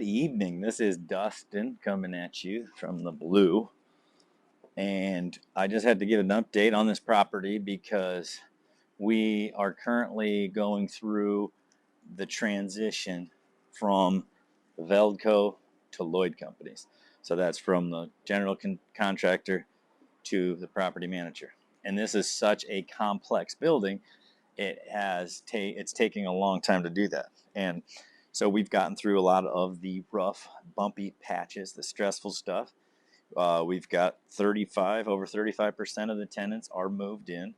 evening. This is Dusten coming at you from the blue. And I just had to give an update on this property because we are currently going through the transition from Veldco to Lloyd Companies. So that's from the general contractor to the property manager. And this is such a complex building. It's taking a long time to do that. And so we've gotten through a lot of the rough, bumpy patches, the stressful stuff. We've got over 35% of the tenants are moved in.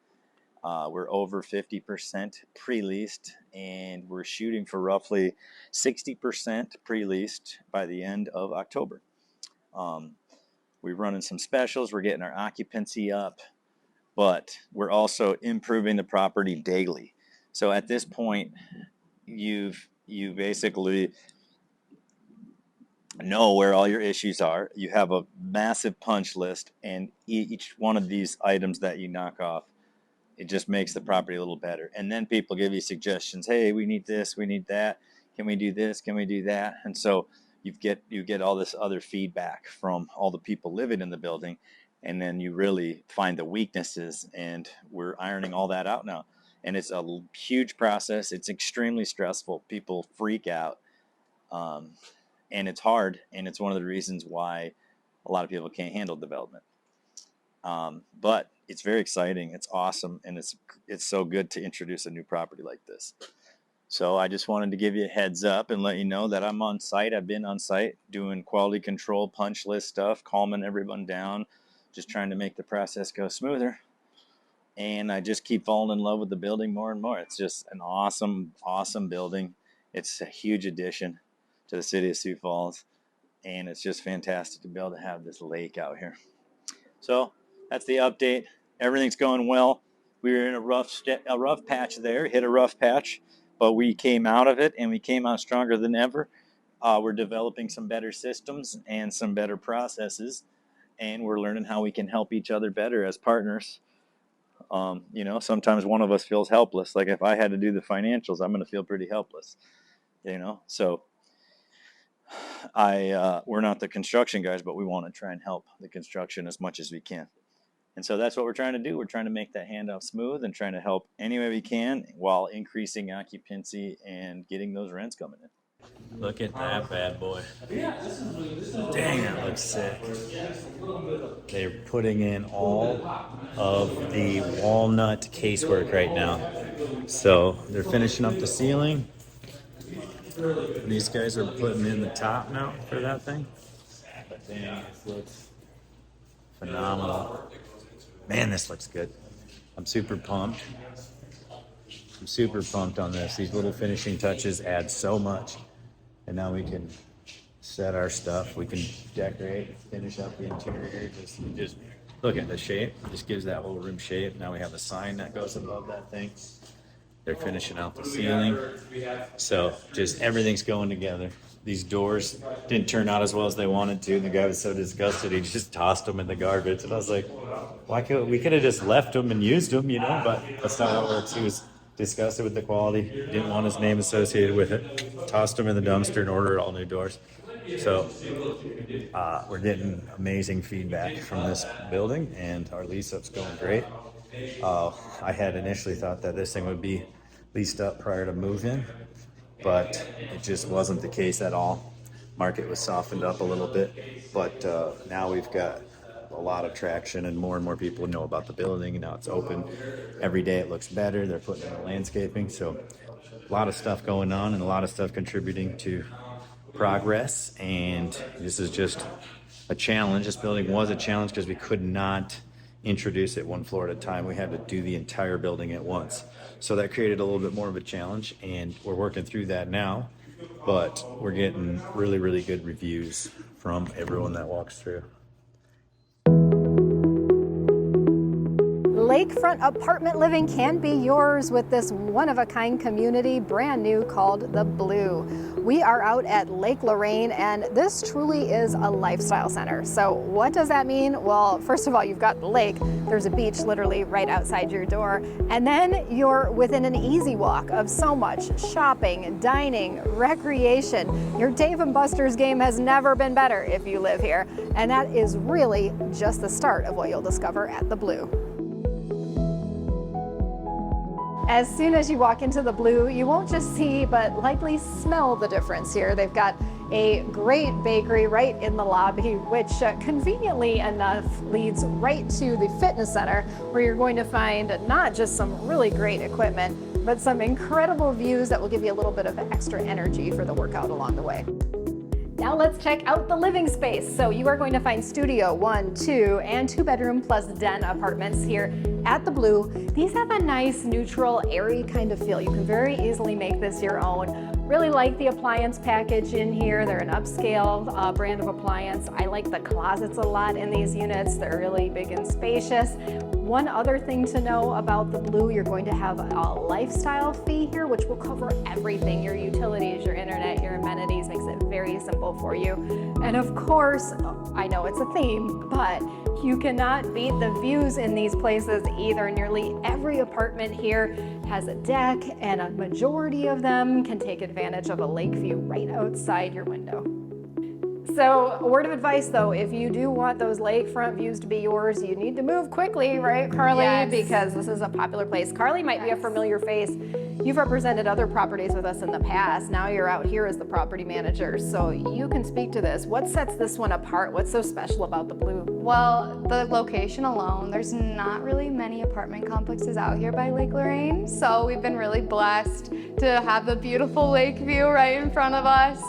We're over 50% pre-leased, and we're shooting for roughly 60% pre-leased by the end of October. We're running some specials. We're getting our occupancy up, but we're also improving the property daily. So at this point, you basically know where all your issues are. You have a massive punch list, and each one of these items that you knock off, it just makes the property a little better. And then people give you suggestions. Hey, we need this, we need that. Can we do this? Can we do that? And so you get all this other feedback from all the people living in the building, and then you really find the weaknesses, and we're ironing all that out now. And it's a huge process. It's extremely stressful. People freak out. And it's hard, and it's one of the reasons why a lot of people can't handle development. But it's very exciting. It's awesome, and it's so good to introduce a new property like this. So I just wanted to give you a heads up and let you know that I'm on site. I've been on site doing quality control, punch list stuff, calming everyone down, just trying to make the process go smoother. And I just keep falling in love with the building more and more. It's just an awesome, awesome building. It's a huge addition to the city of Sioux Falls, and it's just fantastic to be able to have this lake out here. So that's the update. Everything's going well. We were in a rough patch there, hit a rough patch, but we came out of it, and we came out stronger than ever. We're developing some better systems and some better processes, and we're learning how we can help each other better as partners. Sometimes one of us feels helpless. Like if I had to do the financials, I'm going to feel pretty helpless. So we're not the construction guys, but we want to try and help the construction as much as we can. And so that's what we're trying to do. We're trying to make that handoff smooth and trying to help any way we can while increasing occupancy and getting those rents coming in. Look at that bad boy. Dang, that looks sick. They're putting in all of the walnut casework right now. So they're finishing up the ceiling. These guys are putting in the top now for that thing. But dang, this looks phenomenal. Man, this looks good. I'm super pumped. On this. These little finishing touches add so much. And now we can set our stuff. We can decorate, finish up the interior. Just look at the shape. Just gives that whole room shape. Now we have a sign that goes above that thing. They're finishing out the ceiling. So just everything's going together. These doors didn't turn out as well as they wanted to. The guy was so disgusted, he just tossed them in the garbage. And I was like, we could have just left them and used them, but that's not how it works. He was disgusted with the quality, didn't want his name associated with it, tossed them in the dumpster and ordered all new doors. So we're getting amazing feedback from this building, and our lease-up's going great. I had initially thought that this thing would be leased up prior to move-in, but it just wasn't the case at all. Market was softened up a little bit, but now we've got a lot of traction, and more people know about the building, and now it's open. Every day it looks better. They're putting in the landscaping, so a lot of stuff going on and a lot of stuff contributing to progress. And this is just a challenge. This building was a challenge because we could not introduce it one floor at a time. We had to do the entire building at once. So that created a little bit more of a challenge, and we're working through that now. But we're getting really, really good reviews from everyone that walks through. lakefront apartment living can be yours with this one-of-a-kind community, brand new, called The Blue. We are out at Lake Lorraine, and this truly is a lifestyle center. So what does that mean? Well, first of all, you've got the lake. There's a beach literally right outside your door. And then you're within an easy walk of so much shopping, dining, recreation. Your Dave & Buster's game has never been better if you live here. And that is really just the start of what you'll discover at The Blue. As soon as you walk into The Blue, you won't just see, but likely smell the difference here. They've got a great bakery right in the lobby, which conveniently enough leads right to the fitness center, where you're going to find not just some really great equipment, but some incredible views that will give you a little bit of extra energy for the workout along the way. Now let's check out the living space. So you are going to find studio 1, 2, and 2-bedroom plus den apartments here at The Blue. These have a nice, neutral, airy kind of feel. You can very easily make this your own. Really like the appliance package in here. They're an upscale brand of appliance. I like the closets a lot in these units. They're really big and spacious. One other thing to know about The Blue, you're going to have a lifestyle fee here, which will cover everything, your utilities, your internet, your amenities, makes it very simple for you. And of course, I know it's a theme, but you cannot beat the views in these places either. Nearly every apartment here has a deck, and a majority of them can take advantage of a lake view right outside your window. So a word of advice though, if you do want those lakefront views to be yours, you need to move quickly, right, Carly? Yes. Because this is a popular place. Carly might be a familiar face. You've represented other properties with us in the past. Now you're out here as the property manager, so you can speak to this. What sets this one apart? What's so special about The Blue? Well, the location alone, there's not really many apartment complexes out here by Lake Lorraine, so we've been really blessed to have the beautiful lake view right in front of us.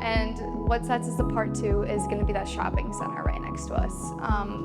And what sets us apart too is going to be that shopping center right next to us.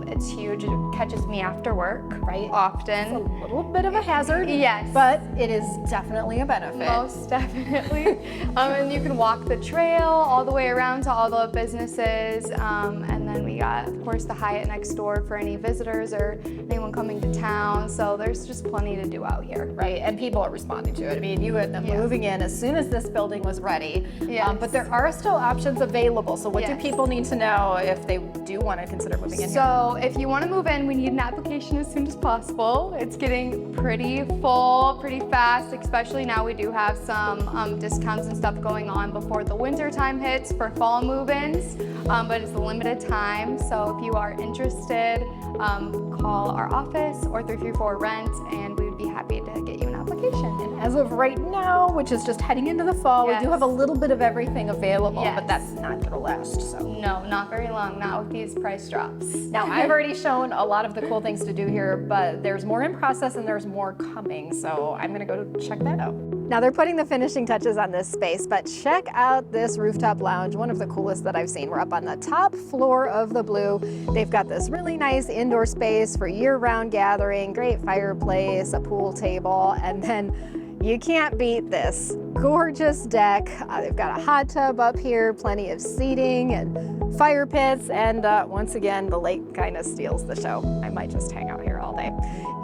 It's huge. It catches me after work, right? Often. It's a little bit of a hazard, yes, but it is definitely a benefit. Most definitely. And you can walk the trail all the way around to all the businesses. And then we got, of course, the Hyatt next door for any visitors or anyone coming to town. So there's just plenty to do out here. Right, and people are responding to it. I mean, you had them moving in as soon as this building was ready. Yes. But there are still options available. So what do Yes. people need to know if they do want to consider moving in here? So if you want to move in, we need an application as soon as possible. It's getting pretty full, pretty fast, especially now we do have some discounts and stuff going on before the winter time hits for fall move-ins, but it's a limited time. So if you are interested, call our office or 334-RENT, and we would be happy to get you an application. And as of right now, which is just heading into the fall, we do have a little bit of everything available, but that's not going to last. So no, not very long, not with these price drops. now, I've already shown a lot of the cool things to do here, but there's more in process and there's more coming. So I'm going to go check that out. Now they're putting the finishing touches on this space, but check out this rooftop lounge, one of the coolest that I've seen. We're up on the top floor of The Blue. They've got this really nice indoor space for year-round gathering, great fireplace, a pool table, and then you can't beat this gorgeous deck. They've got a hot tub up here, plenty of seating and fire pits, and once again, the lake kind of steals the show. I might just hang out here all day.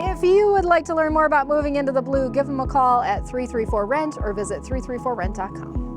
If you would like to learn more about moving into The Blue, give them a call at 334-RENT or visit 334rent.com.